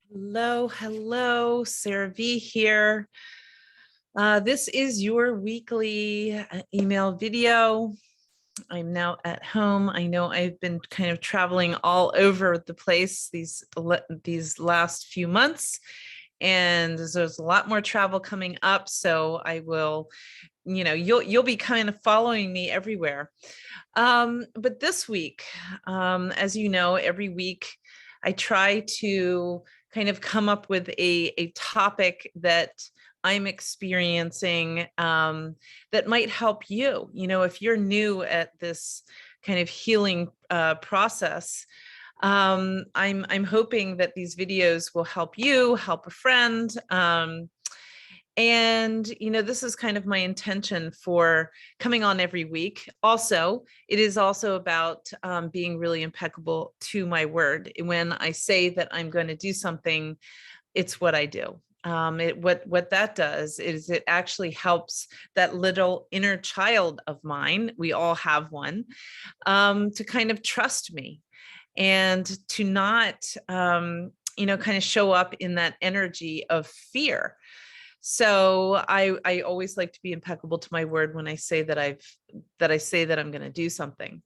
Hello, Sarah V here. This is your weekly email video. I'm now at home. I know I've been kind of traveling all over the place these last few months, and there's a lot more travel coming up. So I will, you'll be kind of following me everywhere. But this week, as you know, every week I try to kind of come up with a topic that I'm experiencing that might help you. If you're new at this kind of healing process, I'm hoping that these videos will help you, help a friend. And, this is kind of my intention for coming on every week. Also, it is also about being really impeccable to my word. When I say that I'm going to do something, it's what I do. What that does is it actually helps that little inner child of mine, we all have one, to kind of trust me and to not, kind of show up in that energy of fear. So I always like to be impeccable to my word when I say that I say that I'm going to do something.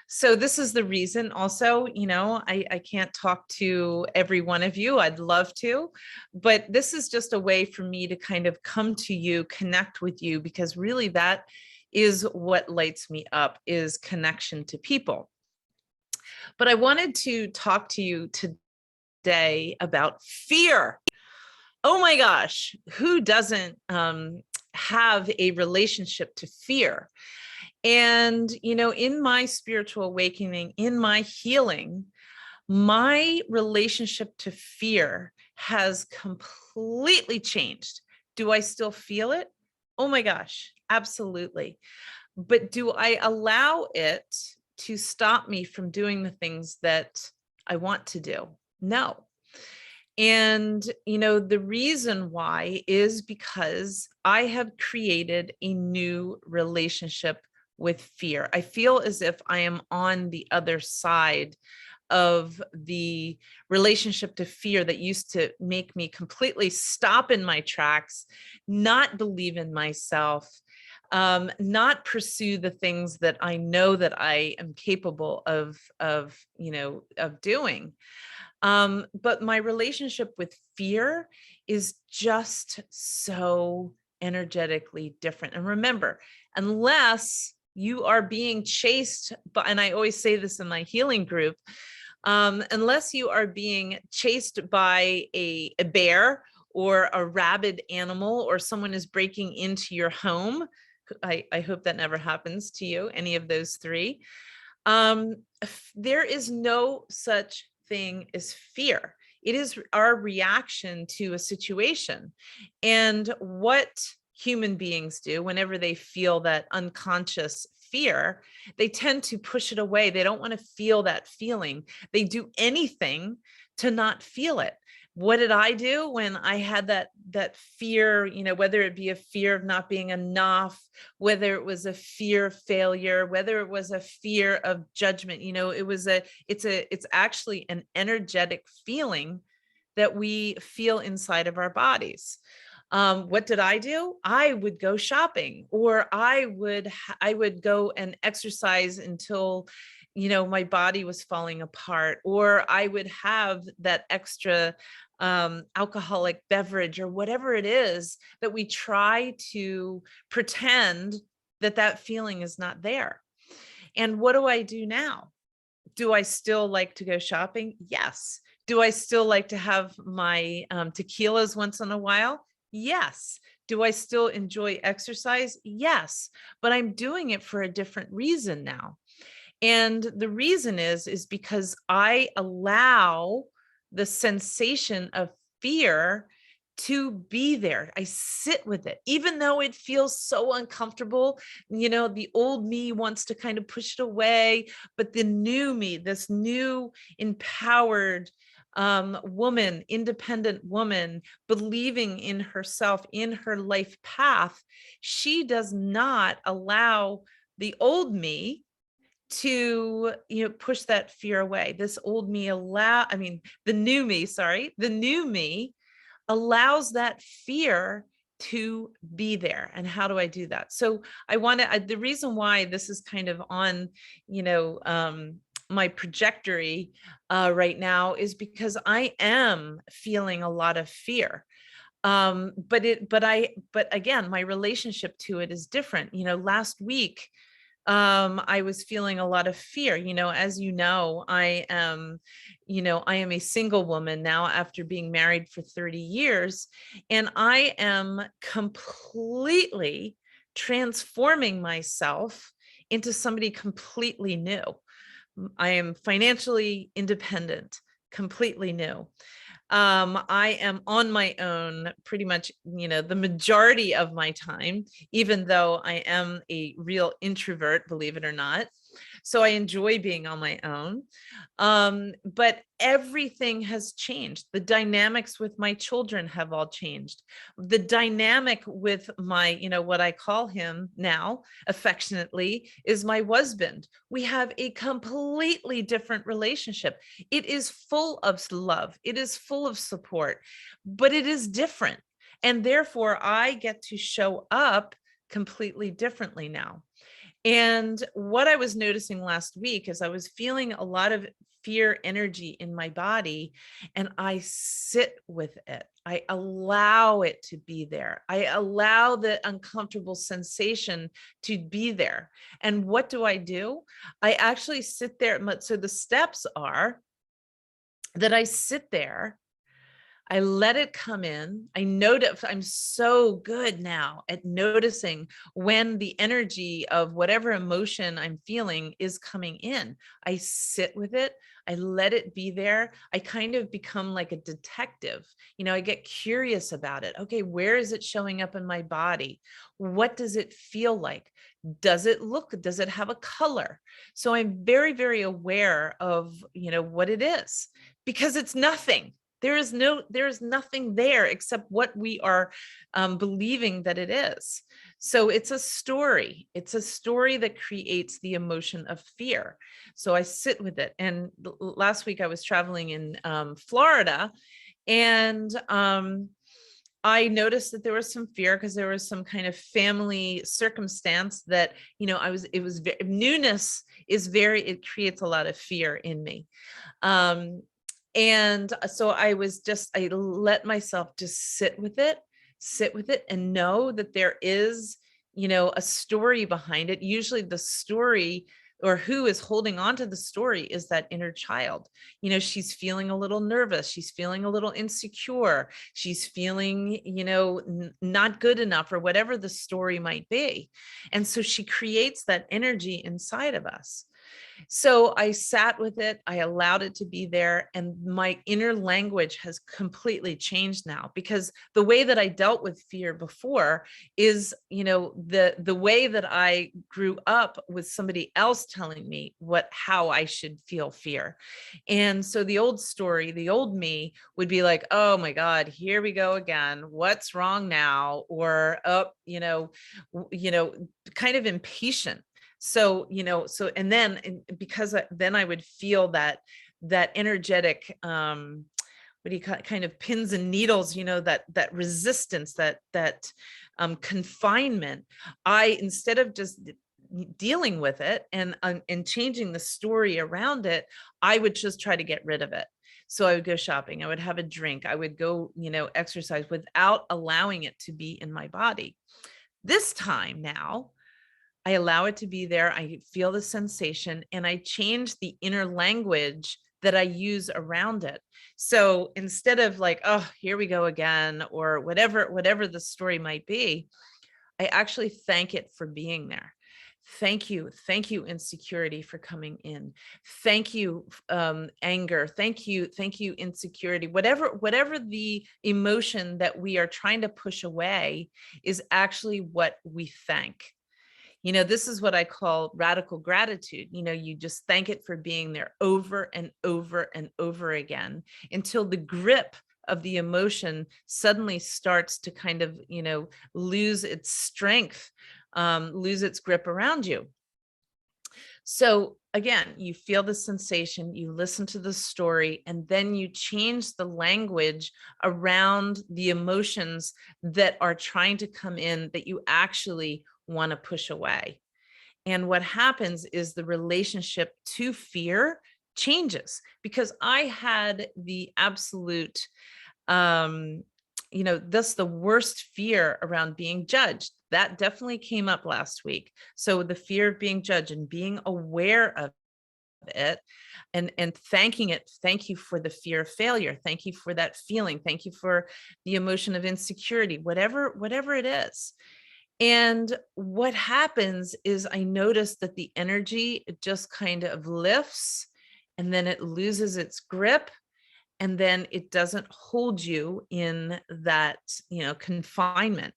So this is the reason also, I can't talk to every one of you. I'd love to, but this is just a way for me to kind of come to you, connect with you, because really that is what lights me up, is connection to people. But I wanted to talk to you today about fear. Oh my gosh, who doesn't have a relationship to fear? And, in my spiritual awakening, in my healing, my relationship to fear has completely changed. Do I still feel it? Oh my gosh, absolutely. But do I allow it to stop me from doing the things that I want to do? No. And, the reason why is because I have created a new relationship with fear. I feel as if I am on the other side of the relationship to fear that used to make me completely stop in my tracks, not believe in myself, not pursue the things that I know that I am capable of doing. But my relationship with fear is just so energetically different. And remember, unless you are being chased, and I always say this in my healing group, unless you are being chased by a bear or a rabid animal, or someone is breaking into your home, I hope that never happens to you, any of those three. There is no such thing as fear. It is our reaction to a situation. And what human beings do whenever they feel that unconscious fear, they tend to push it away. They don't want to feel that feeling. They do anything to not feel it. What did I do when I had that fear, whether it be a fear of not being enough, whether it was a fear of failure, whether it was a fear of judgment, it's actually an energetic feeling that we feel inside of our bodies. What did I do? I would go shopping, or I would go and exercise until, my body was falling apart, or I would have that extra alcoholic beverage, or whatever it is that we try to pretend that feeling is not there. And what do I do now? Do I still like to go shopping? Yes. Do I still like to have my tequilas once in a while? Yes. Do I still enjoy exercise? Yes. But I'm doing it for a different reason now. And the reason is because I allow the sensation of fear to be there. I sit with it, even though it feels so uncomfortable. The old me wants to kind of push it away, but the new me, this new empowered woman, independent woman, believing in herself, in her life path, she does not allow the old me to, push that fear away. This old me the new me, sorry, the new me allows that fear to be there. And how do I do that? So the reason why this is kind of on, you know, um, my trajectory right now is because I am feeling a lot of fear. But again, my relationship to it is different. Last week, I was feeling a lot of fear. As I am a single woman now after being married for 30 years, and I am completely transforming myself into somebody completely new. I am financially independent, completely new. I am on my own pretty much, the majority of my time, even though I am a real introvert, believe it or not. So I enjoy being on my own. But everything has changed. The dynamics with my children have all changed. The dynamic with my, what I call him now affectionately is my husband. We have a completely different relationship. It is full of love. It is full of support, but it is different. And therefore I get to show up completely differently now. And what I was noticing last week is I was feeling a lot of fear energy in my body, and I sit with it. I allow it to be there. I allow the uncomfortable sensation to be there. And what do? I actually sit there. So the steps are that I sit there, I let it come in. I notice I'm so good now at noticing when the energy of whatever emotion I'm feeling is coming in. I sit with it. I let it be there. I kind of become like a detective. I get curious about it. Okay, where is it showing up in my body? What does it feel like? Does it have a color? So I'm very, very aware of, what it is, because it's nothing. There is nothing there except what we are believing that it is. So it's a story. It's a story that creates the emotion of fear. So I sit with it. And last week I was traveling in Florida, and I noticed that there was some fear because there was some kind of family circumstance that, newness it creates a lot of fear in me. And so I let myself just sit with it and know that there is, a story behind it. Usually the story, or who is holding on to the story, is that inner child. She's feeling a little nervous. She's feeling a little insecure. She's feeling, not good enough, or whatever the story might be. And so she creates that energy inside of us. So I sat with it. I allowed it to be there. And my inner language has completely changed now, because the way that I dealt with fear before is, the way that I grew up with somebody else telling me how I should feel fear. And so the old story, the old me would be like, oh my God, here we go again. What's wrong now? Or, kind of impatient. So, and then because then I would feel that energetic, what do you call it, kind of pins and needles, that resistance, that confinement. Instead of just dealing with it and changing the story around it, I would just try to get rid of it. So I would go shopping, I would have a drink, I would go, exercise without allowing it to be in my body. This time now, I allow it to be there. I feel the sensation, and I change the inner language that I use around it. So instead of like, oh, here we go again, or whatever the story might be, I actually thank it for being there. Thank you, insecurity, for coming in. Thank you, anger. Thank you, insecurity. Whatever the emotion that we are trying to push away is actually what we thank. This is what I call radical gratitude. You just thank it for being there over and over and over again, until the grip of the emotion suddenly starts to kind of, lose its strength, lose its grip around you. So again, you feel the sensation, you listen to the story, and then you change the language around the emotions that are trying to come in that you actually want to push away. And what happens is the relationship to fear changes, because I had the absolute um that's the worst fear around being judged. That definitely came up last week. So the fear of being judged and being aware of it, and thanking it. Thank you for the fear of failure. Thank you for that feeling. Thank you for the emotion of insecurity, whatever it is. And what happens is I notice that the energy, it just kind of lifts, and then it loses its grip, and then it doesn't hold you in that confinement.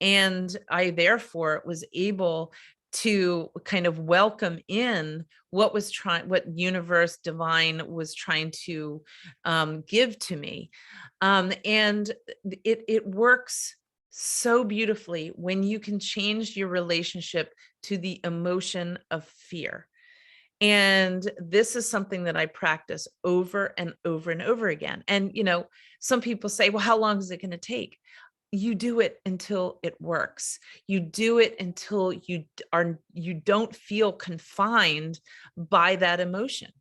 And I therefore was able to kind of welcome in what universe divine was trying to give to me. And it works so beautifully when you can change your relationship to the emotion of fear. And this is something that I practice over and over and over again. And, some people say, well, how long is it going to take? You do it until it works. You do it until you don't feel confined by that emotion.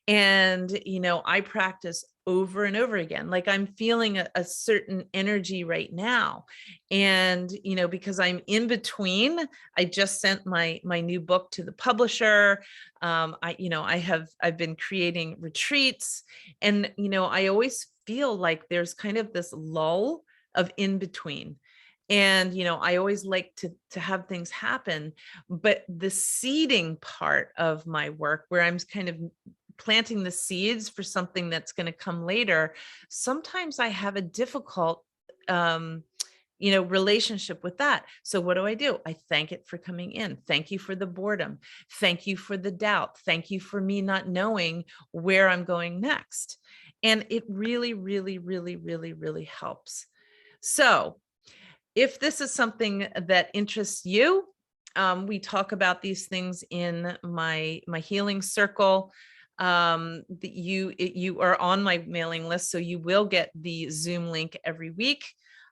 And, I practice over and over again. Like I'm feeling a certain energy right now. And, because I'm in between, I just sent my new book to the publisher. I've been creating retreats, and, I always feel like there's kind of this lull of in between. And, I always like to have things happen, but the seeding part of my work, where I'm kind of planting the seeds for something that's going to come later, sometimes I have a difficult relationship with that. So what do? I thank it for coming in. Thank you for the boredom. Thank you for the doubt. Thank you for me not knowing where I'm going next. And it really, really, really, really, really helps. So if this is something that interests you, we talk about these things in my healing circle. You are on my mailing list, so you will get the Zoom link every week.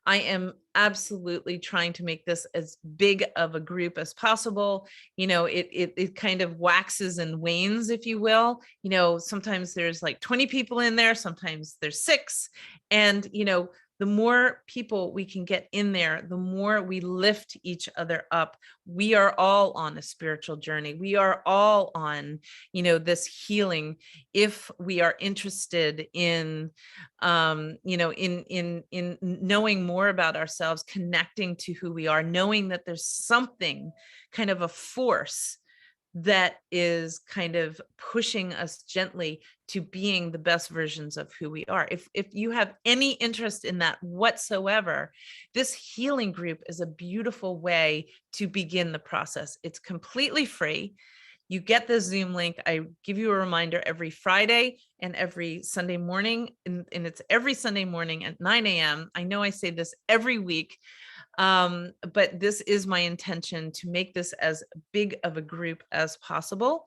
I am absolutely trying to make this as big of a group as possible. It kind of waxes and wanes, if you will. Sometimes there's like 20 people in there, sometimes there's 6. And the more people we can get in there, the more we lift each other up. We are all on a spiritual journey. We are all on, this healing. If we are interested in, in knowing more about ourselves, connecting to who we are, knowing that there's something, kind of a force that is kind of pushing us gently to being the best versions of who we are. If you have any interest in that whatsoever, this healing group is a beautiful way to begin the process. It's completely free. You get the Zoom link. I give you a reminder every Friday and every Sunday morning, and it's every Sunday morning at 9 a.m. I know I say this every week, but this is my intention, to make this as big of a group as possible.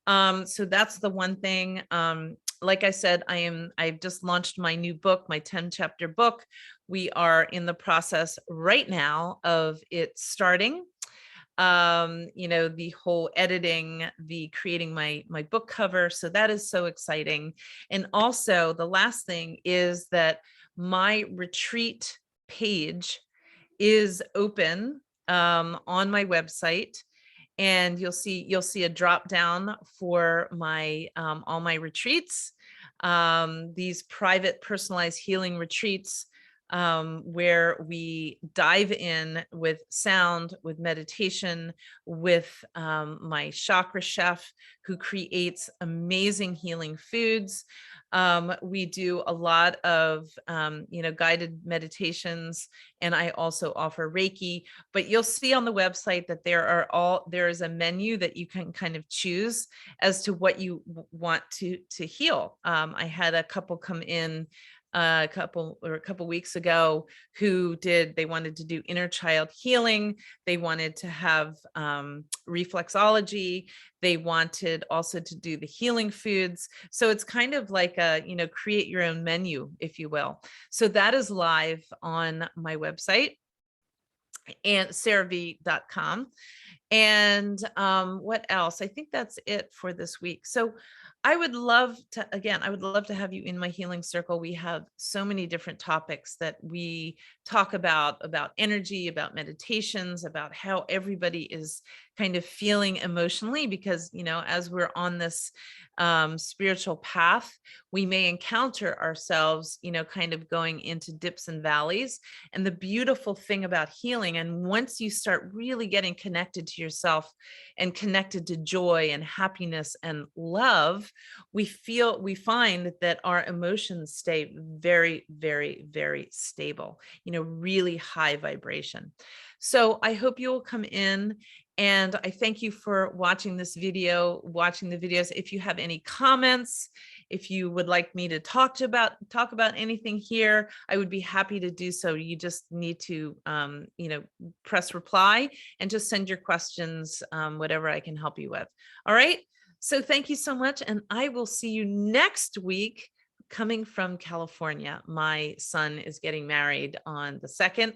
So that's the one thing. Like I said, I've just launched my new book, my 10-chapter book. We are in the process right now of it starting. The whole editing, the creating my book cover. So that is so exciting. And also the last thing is that my retreat page is open on my website, and you'll see a drop down for my all my retreats, these private personalized healing retreats, where we dive in with sound, with meditation, with my chakra chef, who creates amazing healing foods. We do a lot of, guided meditations, and I also offer Reiki. But you'll see on the website that there is a menu that you can kind of choose as to what you want to heal. I had a couple come in a couple weeks ago they wanted to do inner child healing. They wanted to have reflexology. They wanted also to do the healing foods. So it's kind of like a, create your own menu, if you will. So that is live on my website and CeraV.com. And what else? I think that's it for this week. So I would love to have you in my healing circle. We have so many different topics that we talk about energy, about meditations, about how everybody is kind of feeling emotionally, because, as we're on this spiritual path, we may encounter ourselves, kind of going into dips and valleys. And the beautiful thing about healing, and once you start really getting connected to yourself and connected to joy and happiness and love, we find that our emotions stay very, very, very stable, really high vibration. So I hope you will come in, and I thank you for watching this video, watching the videos. If you have any comments, if you would like me to talk about anything here, I would be happy to do so. You just need to, press reply and just send your questions, whatever I can help you with. All right. So thank you so much. And I will see you next week. Coming from California, my son is getting married on the 2nd.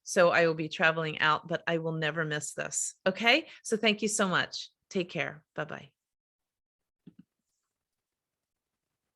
So I will be traveling out, but I will never miss this. Okay. So thank you so much. Take care. Bye-bye.